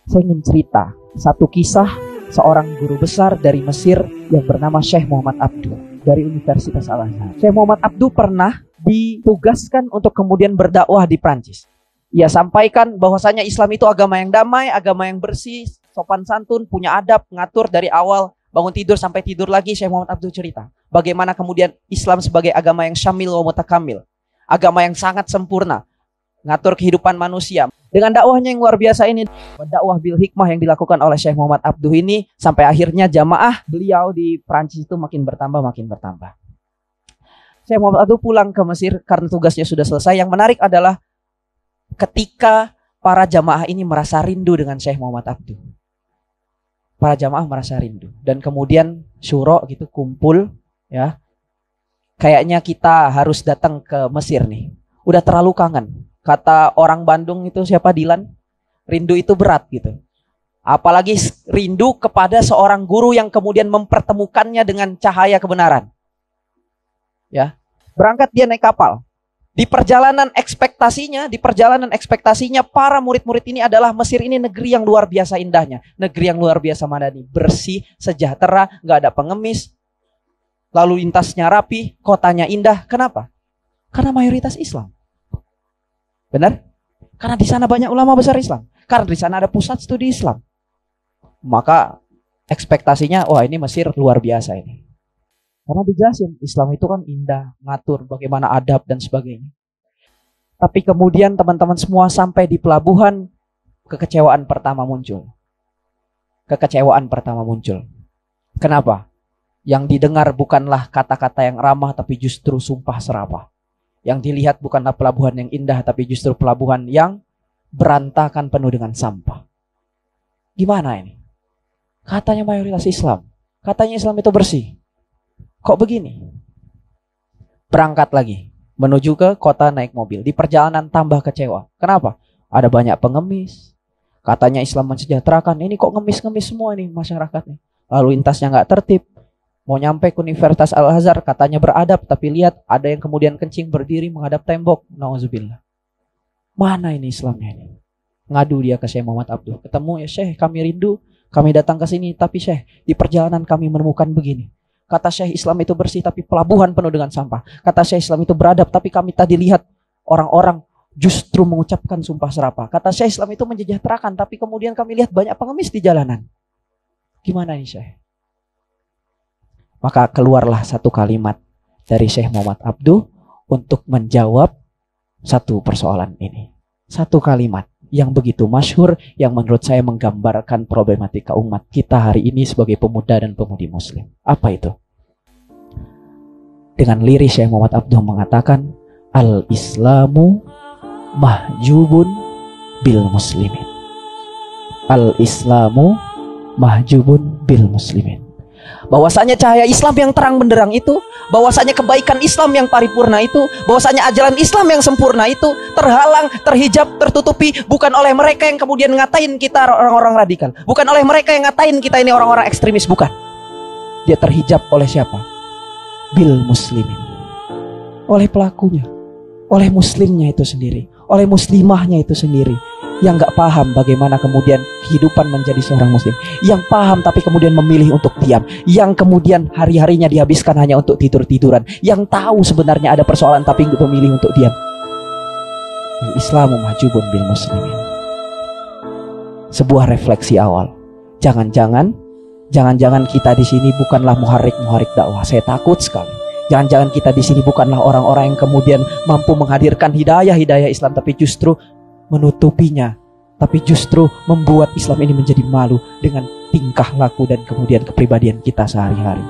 Saya ingin cerita satu kisah seorang guru besar dari Mesir yang bernama Syekh Muhammad Abduh dari Universitas Al-Azhar. Syekh Muhammad Abduh pernah ditugaskan untuk kemudian berdakwah di Prancis. Ia sampaikan bahwasanya Islam itu agama yang damai, agama yang bersih, sopan santun, punya adab, ngatur dari awal bangun tidur sampai tidur lagi. Syekh Muhammad Abduh cerita bagaimana kemudian Islam sebagai agama yang syamil wa mutakamil, agama yang sangat sempurna, ngatur kehidupan manusia. Dengan dakwahnya yang luar biasa ini, dakwah bil hikmah yang dilakukan oleh Syekh Muhammad Abduh ini, sampai akhirnya jamaah beliau di Prancis itu makin bertambah. Syekh Muhammad Abduh pulang ke Mesir karena tugasnya sudah selesai. Yang menarik adalah ketika para jamaah ini merasa rindu dengan Syekh Muhammad Abduh. Para jamaah merasa rindu dan kemudian syuro gitu, kumpul ya. Kayaknya kita harus datang ke Mesir nih. Udah terlalu kangen. Kata orang Bandung itu siapa, Dilan? Rindu itu berat gitu. Apalagi rindu kepada seorang guru yang kemudian mempertemukannya dengan cahaya kebenaran. Ya. Berangkat dia naik kapal. Di perjalanan ekspektasinya para murid-murid ini adalah Mesir ini negeri yang luar biasa indahnya, negeri yang luar biasa madani, bersih, sejahtera, nggak ada pengemis, lalu lintasnya rapi, kotanya indah. Kenapa? Karena mayoritas Islam. Benar? Karena di sana banyak ulama besar Islam. Karena di sana ada pusat studi Islam. Maka ekspektasinya, wah ini Mesir luar biasa ini. Karena dijelasin, Islam itu kan indah, ngatur bagaimana adab dan sebagainya. Tapi kemudian teman-teman semua sampai di pelabuhan, kekecewaan pertama muncul. Kenapa? Yang didengar bukanlah kata-kata yang ramah, tapi justru sumpah serapah. Yang dilihat bukanlah pelabuhan yang indah, tapi justru pelabuhan yang berantakan penuh dengan sampah. Gimana ini? Katanya mayoritas Islam. Katanya Islam itu bersih. Kok begini? Berangkat lagi. Menuju ke kota naik mobil. Di perjalanan tambah kecewa. Kenapa? Ada banyak pengemis. Katanya Islam mensejahterakan. Ini kok ngemis-ngemis semua nih masyarakatnya. Lalu lintasnya nggak tertib. Mau nyampe ke Universitas Al-Azhar, katanya beradab, tapi lihat ada yang kemudian kencing berdiri menghadap tembok. Nauzubillah. Mana ini Islamnya ini? Ngadu dia ke Syekh Muhammad Abduh. Ketemu, ya Syekh, kami rindu, kami datang ke sini, tapi Syekh, di perjalanan kami menemukan begini. Kata Syekh, Islam itu bersih, tapi pelabuhan penuh dengan sampah. Kata Syekh, Islam itu beradab, tapi kami tadi lihat orang-orang justru mengucapkan sumpah serapah. Kata Syekh, Islam itu mensejahterakan, tapi kemudian kami lihat banyak pengemis di jalanan. Gimana ini Syekh? Maka keluarlah satu kalimat dari Syekh Muhammad Abduh untuk menjawab satu persoalan ini. Satu kalimat yang begitu masyhur, yang menurut saya menggambarkan problematika umat kita hari ini sebagai pemuda dan pemudi muslim. Apa itu? Dengan lirih Syekh Muhammad Abduh mengatakan, Al-Islamu mahjubun bil muslimin. Al-Islamu mahjubun bil muslimin. Bahwasanya cahaya Islam yang terang benderang itu, bahwasanya kebaikan Islam yang paripurna itu, bahwasanya ajaran Islam yang sempurna itu terhalang, terhijab, tertutupi bukan oleh mereka yang kemudian ngatain kita orang-orang radikal, bukan oleh mereka yang ngatain kita ini orang-orang ekstremis, bukan. Dia terhijab oleh siapa? Bil muslimin. Oleh pelakunya, oleh muslimnya itu sendiri, oleh muslimahnya itu sendiri. Yang gak paham bagaimana kemudian kehidupan menjadi seorang muslim, yang paham tapi kemudian memilih untuk diam, yang kemudian hari-harinya dihabiskan hanya untuk tidur-tiduran, yang tahu sebenarnya ada persoalan tapi memilih untuk diam. Islamu mahjubun bil muslimin. Sebuah refleksi awal. Jangan-jangan kita di sini bukanlah muharrik dakwah. Saya takut sekali. Jangan-jangan kita di sini bukanlah orang-orang yang kemudian mampu menghadirkan hidayah Islam, tapi justru menutupinya, tapi justru membuat Islam ini menjadi malu dengan tingkah laku dan kemudian kepribadian kita sehari-hari.